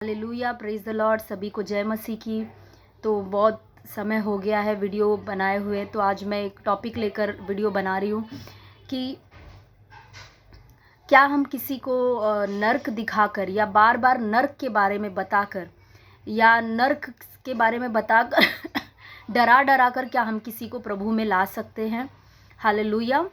Hallelujah, praise the Lord. सभी को जय मसीह की। तो बहुत समय हो गया है वीडियो बनाए हुए, तो आज मैं एक टॉपिक लेकर वीडियो बना रही हूँ कि क्या हम किसी को नर्क दिखाकर या बार बार नर्क के बारे में बताकर या नर्क के बारे में बताकर डरा डरा कर क्या हम किसी को प्रभु में ला सकते हैं। हालेलुया।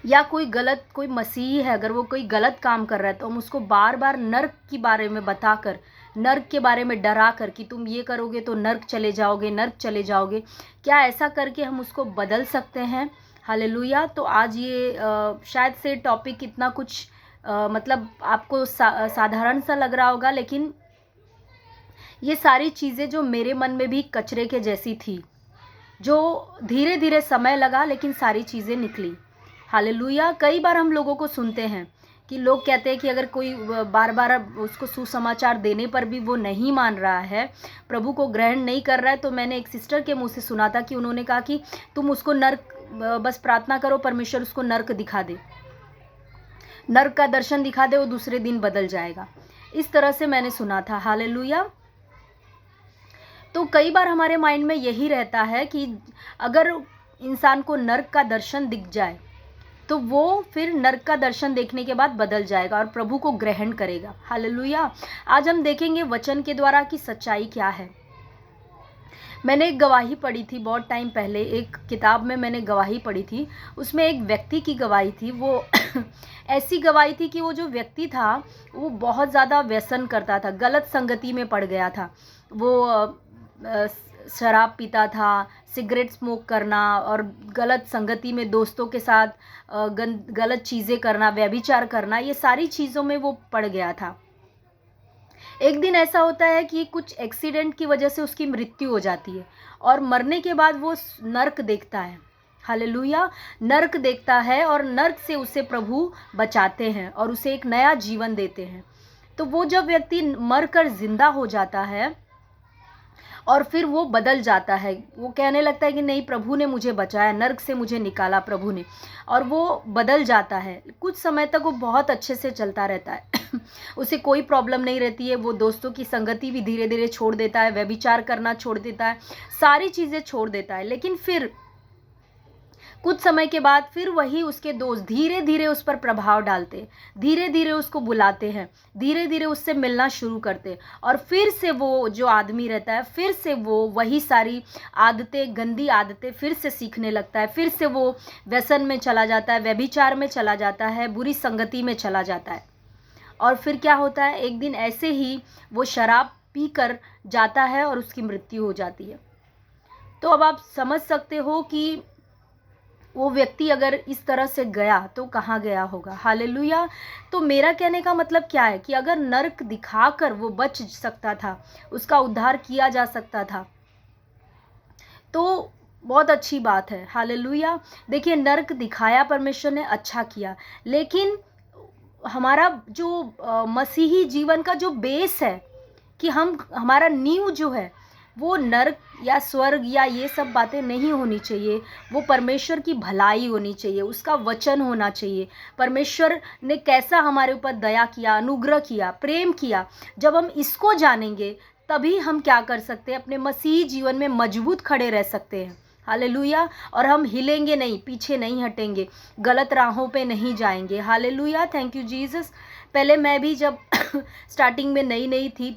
या कोई मसीही है, अगर वो कोई गलत काम कर रहा है तो हम उसको बार बार नर्क के बारे में बताकर, नर्क के बारे में डरा कर कि तुम ये करोगे तो नर्क चले जाओगे, नर्क चले जाओगे, क्या ऐसा करके हम उसको बदल सकते हैं। हालेलुया। तो आज ये शायद से टॉपिक इतना कुछ मतलब आपको साधारण सा लग रहा होगा, लेकिन ये सारी चीज़ें जो मेरे मन में भी कचरे के जैसी थी, जो धीरे धीरे समय लगा लेकिन सारी चीज़ें निकली। हालेलुया। कई बार हम लोगों को सुनते हैं कि लोग कहते हैं कि अगर कोई बार बार उसको सुसमाचार देने पर भी वो नहीं मान रहा है, प्रभु को ग्रहण नहीं कर रहा है, तो मैंने एक सिस्टर के मुंह से सुना था कि उन्होंने कहा कि तुम उसको नर्क, बस प्रार्थना करो परमेश्वर उसको नर्क दिखा दे, नर्क का दर्शन दिखा दे, वो दूसरे दिन बदल जाएगा। इस तरह से मैंने सुना था। हालेलुया। तो कई बार हमारे माइंड में यही रहता है कि अगर इंसान को नर्क का दर्शन दिख जाए तो वो फिर नर्क का दर्शन देखने के बाद बदल जाएगा और प्रभु को ग्रहण करेगा। हालेलुया। आज हम देखेंगे वचन के द्वारा कि सच्चाई क्या है। मैंने एक गवाही पढ़ी थी बहुत टाइम पहले, एक किताब में मैंने गवाही पढ़ी थी, उसमें एक व्यक्ति की गवाही थी। वो ऐसी गवाही थी कि वो जो व्यक्ति था वो बहुत ज़्यादा व्यसन करता था, गलत संगति में पड़ गया था। वो शराब पीता था, सिगरेट स्मोक करना और गलत संगति में दोस्तों के साथ गलत चीज़ें करना, व्यभिचार करना, ये सारी चीज़ों में वो पड़ गया था। एक दिन ऐसा होता है कि कुछ एक्सीडेंट की वजह से उसकी मृत्यु हो जाती है और मरने के बाद वो नर्क देखता है। हालेलुया। नर्क देखता है और नर्क से उसे प्रभु बचाते हैं और उसे एक नया जीवन देते हैं। तो वो जब व्यक्ति मरकर जिंदा हो जाता है और फिर वो बदल जाता है, वो कहने लगता है कि नहीं, प्रभु ने मुझे बचाया, नर्क से मुझे निकाला प्रभु ने, और वो बदल जाता है। कुछ समय तक वो बहुत अच्छे से चलता रहता है उसे कोई प्रॉब्लम नहीं रहती है। वो दोस्तों की संगति भी धीरे धीरे छोड़ देता है, व्यभिचार करना छोड़ देता है, सारी चीज़ें छोड़ देता है। लेकिन फिर कुछ समय के बाद फिर वही उसके दोस्त धीरे धीरे उस पर प्रभाव डालते, धीरे धीरे उसको बुलाते हैं, धीरे धीरे उससे मिलना शुरू करते, और फिर से वो जो आदमी रहता है फिर से वो वही सारी आदतें, गंदी आदतें फिर से सीखने लगता है, फिर से वो व्यसन में चला जाता है, व्यभिचार में चला जाता है, बुरी संगति में चला जाता है। और फिर क्या होता है, एक दिन ऐसे ही वो शराब पी कर जाता है और उसकी मृत्यु हो जाती है। तो अब आप समझ सकते हो कि वो व्यक्ति अगर इस तरह से गया तो कहाँ गया होगा। हालेलुया। तो मेरा कहने का मतलब क्या है कि अगर नर्क दिखाकर वो बच सकता था, उसका उद्धार किया जा सकता था, तो बहुत अच्छी बात है। हालेलुया। देखिए, नर्क दिखाया परमेश्वर ने, अच्छा किया, लेकिन हमारा जो मसीही जीवन का जो बेस है कि हमारा नींव जो है वो नर्क या स्वर्ग या ये सब बातें नहीं होनी चाहिए। वो परमेश्वर की भलाई होनी चाहिए, उसका वचन होना चाहिए, परमेश्वर ने कैसा हमारे ऊपर दया किया, अनुग्रह किया, प्रेम किया। जब हम इसको जानेंगे तभी हम क्या कर सकते हैं, अपने मसीही जीवन में मजबूत खड़े रह सकते हैं। हालेलुया। और हम हिलेंगे नहीं, पीछे नहीं हटेंगे, गलत राहों पे नहीं जाएंगे। हालेलुया। Thank you Jesus. पहले मैं भी जब स्टार्टिंग में नई थी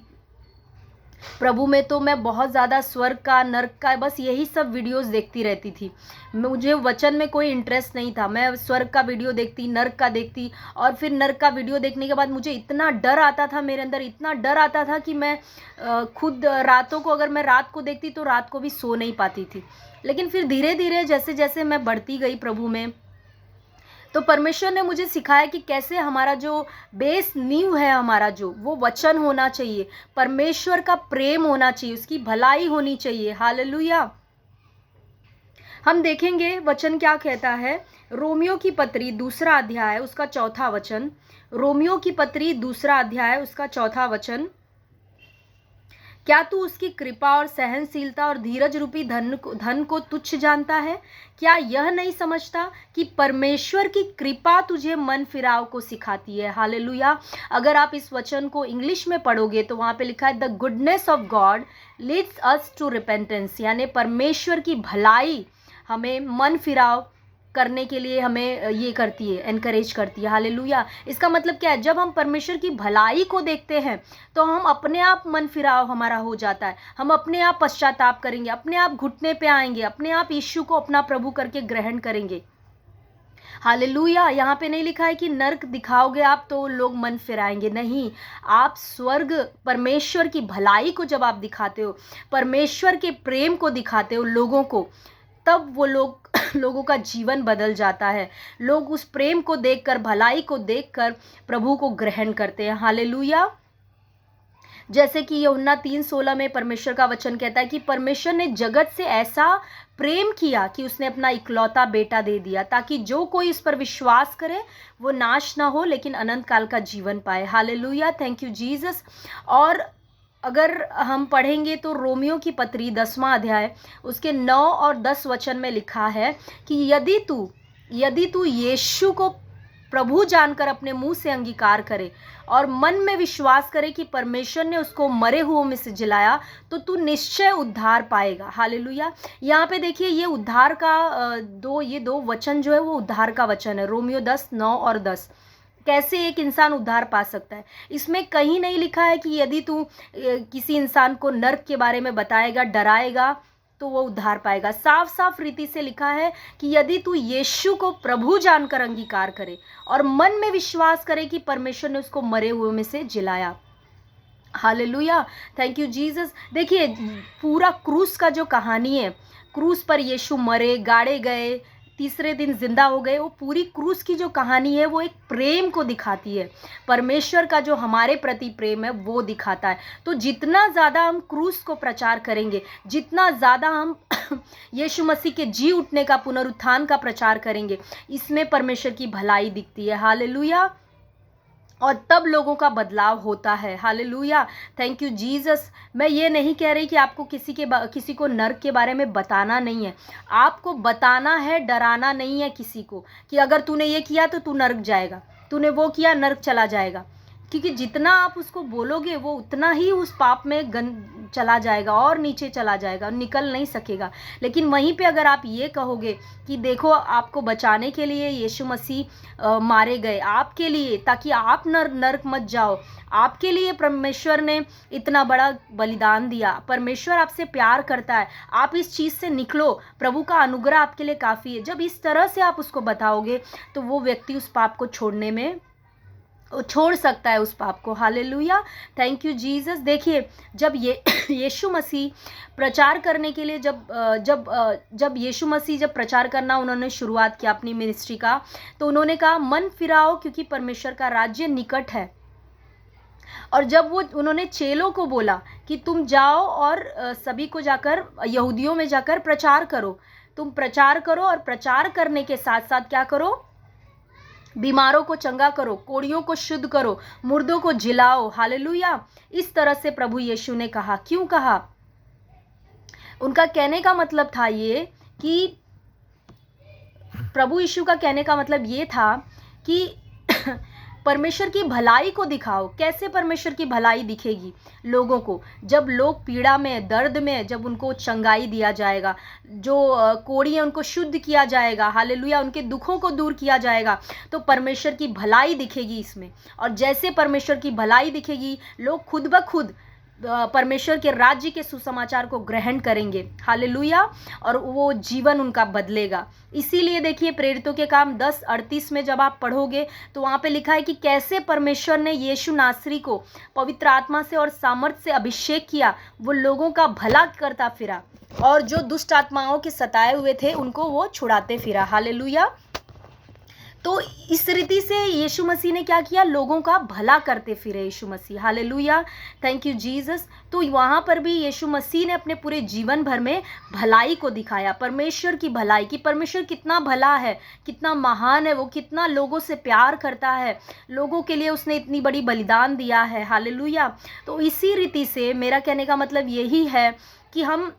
प्रभु में, तो मैं बहुत ज़्यादा स्वर्ग का, नर्क का, बस यही सब वीडियोस देखती रहती थी। मुझे वचन में कोई इंटरेस्ट नहीं था। मैं स्वर्ग का वीडियो देखती, नर्क का देखती, और फिर नर्क का वीडियो देखने के बाद मुझे इतना डर आता था, मेरे अंदर इतना डर आता था कि मैं खुद रातों को, अगर मैं रात को देखती तो रात को भी सो नहीं पाती थी। लेकिन फिर धीरे धीरे जैसे जैसे मैं बढ़ती गई प्रभु में, तो परमेश्वर ने मुझे सिखाया कि कैसे हमारा जो बेस, नींव है हमारा, जो वो वचन होना चाहिए, परमेश्वर का प्रेम होना चाहिए, उसकी भलाई होनी चाहिए। हालेलुया। हम देखेंगे वचन क्या कहता है। रोमियो की पत्री 2 अध्याय उसका 4 वचन, रोमियो की पत्री 2 अध्याय उसका 4 वचन क्या तू उसकी कृपा और सहनशीलता और धीरज रूपी धन को तुच्छ जानता है? क्या यह नहीं समझता कि परमेश्वर की कृपा तुझे मन फिराव को सिखाती है? हालेलुया। अगर आप इस वचन को इंग्लिश में पढ़ोगे तो वहाँ पे लिखा है, the goodness of God leads us to repentance, यानी परमेश्वर की भलाई हमें मन फिराव करने के लिए हमें ये करती है, एनकरेज करती है। हालेलुया। इसका मतलब क्या है? जब हम परमेश्वर की भलाई को देखते हैं तो हम अपने आप मन फिराव हमारा हो जाता है, हम अपने आप पश्चाताप करेंगे, अपने आप घुटने पे आएंगे, अपने आप यीशु को अपना प्रभु करके ग्रहण करेंगे। हालेलुया। यहाँ पे नहीं लिखा है कि नर्क दिखाओगे आप तो लोग मन फिराएंगे, नहीं। आप स्वर्ग परमेश्वर की भलाई को जब आप दिखाते हो, परमेश्वर के प्रेम को दिखाते हो लोगों को, तब वो लोगों का जीवन बदल जाता है। लोग उस प्रेम को देखकर, भलाई को देखकर प्रभु को ग्रहण करते हैं। हालेलुया। जैसे कि यूहन्ना 3:16 में परमेश्वर का वचन कहता है कि परमेश्वर ने जगत से ऐसा प्रेम किया कि उसने अपना इकलौता बेटा दे दिया, ताकि जो कोई इस पर विश्वास करे वो नाश ना हो लेकिन अनंत काल का जीवन पाए। हालेलुया। Thank you Jesus. और अगर हम पढ़ेंगे तो रोमियो की पत्री 10वां अध्याय उसके 9 और 10 वचन में लिखा है कि यदि तू यीशु को प्रभु जानकर अपने मुंह से अंगीकार करे और मन में विश्वास करे कि परमेश्वर ने उसको मरे हुओं में से जिलाया, तो तू निश्चय उद्धार पाएगा। हालेलुया। यहाँ पे देखिए, ये उद्धार का ये दो वचन जो है वो उद्धार का वचन है। रोमियो 10, 9 और 10। कैसे एक इंसान उद्धार पा सकता है? इसमें कहीं नहीं लिखा है कि यदि तू किसी इंसान को नर्क के बारे में बताएगा, डराएगा, तो वो उद्धार पाएगा। साफ साफ रीति से लिखा है कि यदि तू यीशु को प्रभु जानकर अंगीकार करे और मन में विश्वास करे कि परमेश्वर ने उसको मरे हुए में से जिलाया। हालेलुया। Thank you Jesus. देखिए, पूरा क्रूस का जो कहानी है, क्रूस पर यीशु मरे, गाड़े गए, तीसरे दिन जिंदा हो गए, वो पूरी क्रूस की जो कहानी है वो एक प्रेम को दिखाती है। परमेश्वर का जो हमारे प्रति प्रेम है वो दिखाता है। तो जितना ज़्यादा हम क्रूस को प्रचार करेंगे, जितना ज़्यादा हम यीशु मसीह के जी उठने का, पुनरुत्थान का प्रचार करेंगे, इसमें परमेश्वर की भलाई दिखती है। हालेलुया। और तब लोगों का बदलाव होता है। हालेलुया। Thank you Jesus. मैं ये नहीं कह रही कि आपको किसी को नर्क के बारे में बताना नहीं है। आपको बताना है, डराना नहीं है किसी को कि अगर तूने ये किया तो तू नर्क जाएगा, तूने वो किया नर्क चला जाएगा। क्योंकि जितना आप उसको बोलोगे वो उतना ही उस पाप में चला जाएगा और नीचे चला जाएगा, निकल नहीं सकेगा। लेकिन वहीं पे अगर आप ये कहोगे कि देखो, आपको बचाने के लिए यीशु मसीह मारे गए, आपके लिए, ताकि आप नर्क मत जाओ, आपके लिए परमेश्वर ने इतना बड़ा बलिदान दिया, परमेश्वर आपसे प्यार करता है, आप इस चीज़ से निकलो, प्रभु का अनुग्रह आपके लिए काफ़ी है। जब इस तरह से आप उसको बताओगे तो वो व्यक्ति उस पाप को छोड़ सकता है उस पाप को। हालेलुया। Thank you Jesus. देखिए, जब यीशु मसीह प्रचार करने के लिए जब यीशु मसीह जब प्रचार करना उन्होंने शुरुआत किया अपनी मिनिस्ट्री का, तो उन्होंने कहा मन फिराओ क्योंकि परमेश्वर का राज्य निकट है। और जब उन्होंने चेलों को बोला कि तुम जाओ और सभी को जाकर यहूदियों में जाकर प्रचार करो, तुम प्रचार करो और प्रचार करने के साथ साथ क्या करो, बीमारों को चंगा करो, कोढ़ियों को शुद्ध करो, मुर्दों को जिलाओ। हालेलुया। इस तरह से प्रभु यीशु ने कहा। क्यों कहा? उनका कहने का मतलब था ये कि प्रभु यीशु का कहने का मतलब ये था कि परमेश्वर की भलाई को दिखाओ। कैसे परमेश्वर की भलाई दिखेगी लोगों को? जब लोग पीड़ा में, दर्द में, जब उनको चंगाई दिया जाएगा, जो कोढ़ी है उनको शुद्ध किया जाएगा, हालेलुया, उनके दुखों को दूर किया जाएगा, तो परमेश्वर की भलाई दिखेगी इसमें। और जैसे परमेश्वर की भलाई दिखेगी, लोग खुद ब खुद परमेश्वर के राज्य के सुसमाचार को ग्रहण करेंगे। हालेलुया। और वो जीवन उनका बदलेगा। इसीलिए देखिए, प्रेरितों के काम 10:38 में जब आप पढ़ोगे तो वहाँ पे लिखा है कि कैसे परमेश्वर ने यीशु नासरी को पवित्र आत्मा से और सामर्थ से अभिषेक किया, वो लोगों का भला करता फिरा और जो दुष्ट आत्माओं के सताए हुए थे उनको वो छुड़ाते फिरा। हालेलुया। तो इस रीति से यीशु मसीह ने क्या किया, लोगों का भला करते फिरे यीशु मसीह। Hallelujah, thank you Jesus. तो वहाँ पर भी यीशु मसीह ने अपने पूरे जीवन भर में भलाई को दिखाया, परमेश्वर की भलाई, कि परमेश्वर कितना भला है, कितना महान है, वो कितना लोगों से प्यार करता है, लोगों के लिए उसने इतनी बड़ी बलिदान दिया है। हालेलुया। तो इसी रीति से मेरा कहने का मतलब यही है कि हम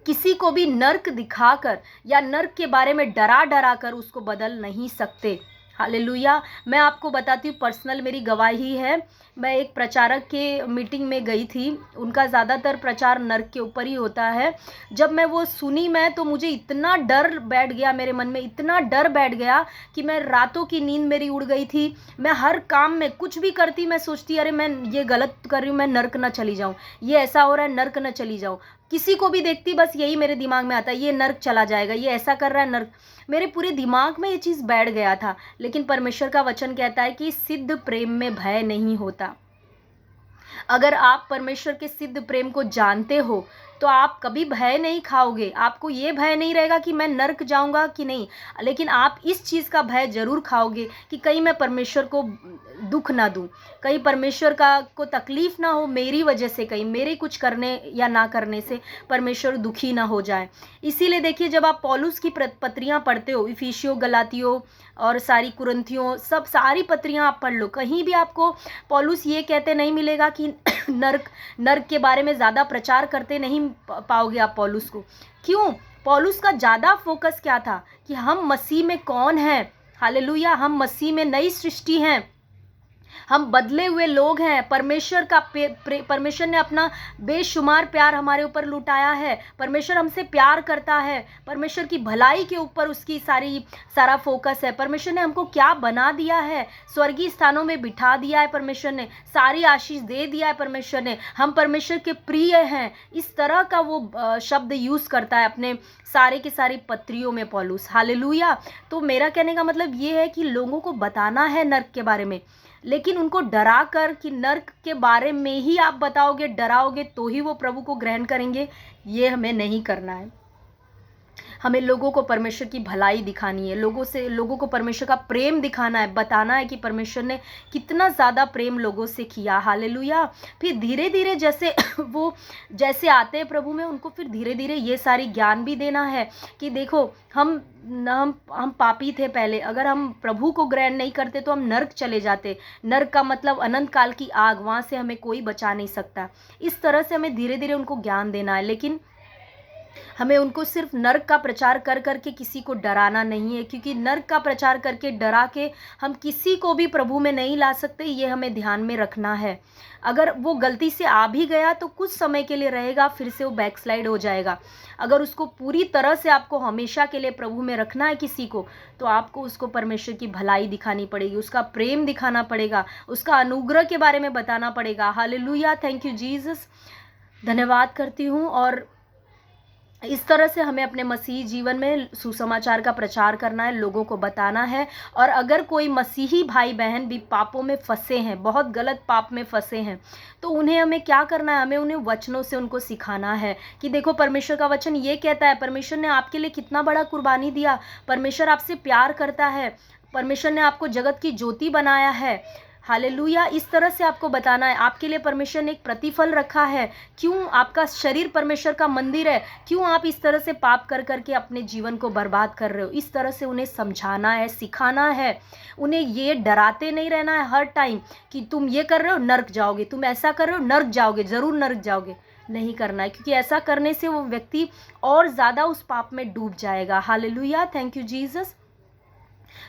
किसी को भी नर्क दिखाकर या नर्क के बारे में डरा डरा कर उसको बदल नहीं सकते। हालेलुया। मैं आपको बताती हूँ, पर्सनल मेरी गवाही है। मैं एक प्रचारक के मीटिंग में गई थी, उनका ज़्यादातर प्रचार नर्क के ऊपर ही होता है। जब मैं वो सुनी तो मुझे इतना डर बैठ गया मेरे मन में, इतना डर बैठ गया कि मैं रातों की नींद मेरी उड़ गई थी। मैं हर काम में कुछ भी करती, मैं सोचती अरे मैं ये गलत कर रही हूँ, मैं नर्क ना चली जाऊँ, ये ऐसा हो रहा है नर्क ना चली जाऊँ। किसी को भी देखती बस यही मेरे दिमाग में आता, ये नर्क चला जाएगा, ये ऐसा कर रहा है नर्क। मेरे पूरे दिमाग में ये चीज़ बैठ गया था। लेकिन परमेश्वर का वचन कहता है कि सिद्ध प्रेम में भय नहीं होता। अगर आप परमेश्वर के सिद्ध प्रेम को जानते हो तो आप कभी भय नहीं खाओगे। आपको ये भय नहीं रहेगा कि मैं नर्क जाऊंगा कि नहीं, लेकिन आप इस चीज़ का भय जरूर खाओगे कि कहीं मैं परमेश्वर को दुख ना दूं, कहीं परमेश्वर को तकलीफ ना हो मेरी वजह से, कहीं मेरे कुछ करने या ना करने से परमेश्वर दुखी ना हो जाए। इसीलिए देखिए, जब आप पौलुस की पत्रियां पढ़ते हो, इफिसियों, गलातियों और सारी कुरिन्थियों, सब सारी पत्रियां आप पढ़ लो, कहीं भी आपको पौलुस ये कहते नहीं मिलेगा कि नर्क के बारे में ज़्यादा प्रचार करते नहीं पाओगे आप पौलुस को। क्यों? पौलुस का ज़्यादा फोकस क्या था कि हम मसीह में कौन हैं। हालेलुया, हम मसीह में नई सृष्टि हैं, हम बदले हुए लोग हैं। परमेश्वर ने अपना बेशुमार प्यार हमारे ऊपर लुटाया है। परमेश्वर हमसे प्यार करता है। परमेश्वर की भलाई के ऊपर उसकी सारा फोकस है। परमेश्वर ने हमको क्या बना दिया है, स्वर्गीय स्थानों में बिठा दिया है। परमेश्वर ने सारी आशीष दे दिया है। परमेश्वर ने, हम परमेश्वर के प्रिय हैं, इस तरह का वो शब्द यूज़ करता है अपने सारे की सारी पत्रियों में पौलुस। हालेलुया। तो मेरा कहने का मतलब ये है कि लोगों को बताना है नर्क के बारे में, लेकिन उनको डरा कर कि नर्क के बारे में ही आप बताओगे, डराओगे तो ही वो प्रभु को ग्रहण करेंगे, ये हमें नहीं करना है। हमें लोगों को परमेश्वर की भलाई दिखानी है, लोगों को परमेश्वर का प्रेम दिखाना है, बताना है कि परमेश्वर ने कितना ज़्यादा प्रेम लोगों से किया। हालेलुया। फिर धीरे धीरे जैसे आते हैं प्रभु में, उनको फिर धीरे धीरे ये सारी ज्ञान भी देना है कि देखो हम पापी थे पहले, अगर हम प्रभु को ग्रहण नहीं करते तो हम नर्क चले जाते। नर्क का मतलब अनंत काल की आग, वहाँ से हमें कोई बचा नहीं सकता। इस तरह से हमें धीरे धीरे उनको ज्ञान देना है, लेकिन हमें उनको सिर्फ नर्क का प्रचार कर करके किसी को डराना नहीं है, क्योंकि नर्क का प्रचार करके डरा के हम किसी को भी प्रभु में नहीं ला सकते। ये हमें ध्यान में रखना है। अगर वो गलती से आ भी गया तो कुछ समय के लिए रहेगा, फिर से वो बैकस्लाइड हो जाएगा। अगर उसको पूरी तरह से आपको हमेशा के लिए प्रभु में रखना है किसी को, तो आपको उसको परमेश्वर की भलाई दिखानी पड़ेगी, उसका प्रेम दिखाना पड़ेगा, उसका अनुग्रह के बारे में बताना पड़ेगा। Hallelujah, thank you Jesus. धन्यवाद करती हूँ। और इस तरह से हमें अपने मसीही जीवन में सुसमाचार का प्रचार करना है, लोगों को बताना है। और अगर कोई मसीही भाई बहन भी पापों में फंसे हैं, बहुत गलत पाप में फंसे हैं, तो उन्हें हमें क्या करना है, हमें उन्हें वचनों से उनको सिखाना है कि देखो परमेश्वर का वचन ये कहता है, परमेश्वर ने आपके लिए कितना बड़ा कुर्बानी दिया, परमेश्वर आपसे प्यार करता है, परमेश्वर ने आपको जगत की ज्योति बनाया है। हालेलुया। इस तरह से आपको बताना है, आपके लिए परमेश्वर ने एक प्रतिफल रखा है। क्यों? आपका शरीर परमेश्वर का मंदिर है। क्यों आप इस तरह से पाप कर करके अपने जीवन को बर्बाद कर रहे हो? इस तरह से उन्हें समझाना है, सिखाना है। उन्हें ये डराते नहीं रहना है हर टाइम कि तुम ये कर रहे हो नर्क जाओगे, तुम ऐसा कर रहे हो नर्क जाओगे, ज़रूर नर्क जाओगे। नहीं करना है, क्योंकि ऐसा करने से वो व्यक्ति और ज़्यादा उस पाप में डूब जाएगा। Hallelujah, thank you Jesus.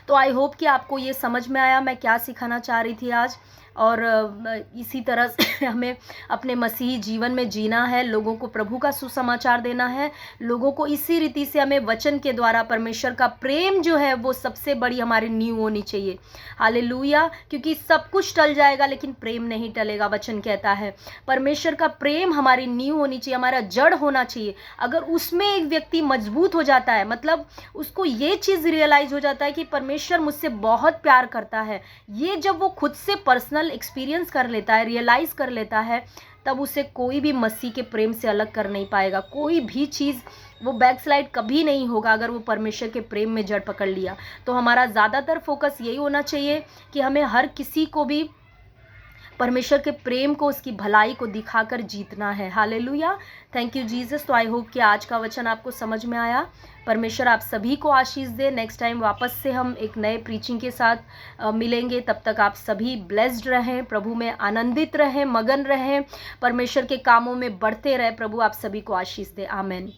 तो आई होप कि आपको ये समझ में आया मैं क्या सिखाना चाह रही थी आज। और इसी तरह से हमें अपने मसीही जीवन में जीना है, लोगों को प्रभु का सुसमाचार देना है, लोगों को इसी रीति से हमें वचन के द्वारा परमेश्वर का प्रेम जो है वो सबसे बड़ी हमारी नींव होनी चाहिए। हालेलुया। क्योंकि सब कुछ टल जाएगा लेकिन प्रेम नहीं टलेगा। वचन कहता है परमेश्वर का प्रेम हमारी नींव होनी चाहिए, हमारा जड़ होना चाहिए। अगर उसमें एक व्यक्ति मजबूत हो जाता है, मतलब उसको ये चीज़ रियलाइज हो जाता है कि परमेश्वर मुझसे बहुत प्यार करता है, ये जब वो खुद से पर्सनल पर्सनल एक्सपीरियंस कर लेता है, रियलाइज़ कर लेता है, तब उसे कोई भी मसीह के प्रेम से अलग कर नहीं पाएगा। कोई भी चीज़, वो बैकस्लाइड कभी नहीं होगा अगर वो परमेश्वर के प्रेम में जड़ पकड़ लिया। तो हमारा ज़्यादातर फोकस यही होना चाहिए कि हमें हर किसी को भी परमेश्वर के प्रेम को, उसकी भलाई को दिखाकर जीतना है। Hallelujah, thank you Jesus. तो आई होप कि आज का वचन आपको समझ में आया। परमेश्वर आप सभी को आशीष दे। नेक्स्ट टाइम वापस से हम एक नए प्रीचिंग के साथ मिलेंगे। तब तक आप सभी ब्लेस्ड रहें, प्रभु में आनंदित रहें, मगन रहें, परमेश्वर के कामों में बढ़ते रहें। प्रभु आप सभी को आशीष दे। आमीन।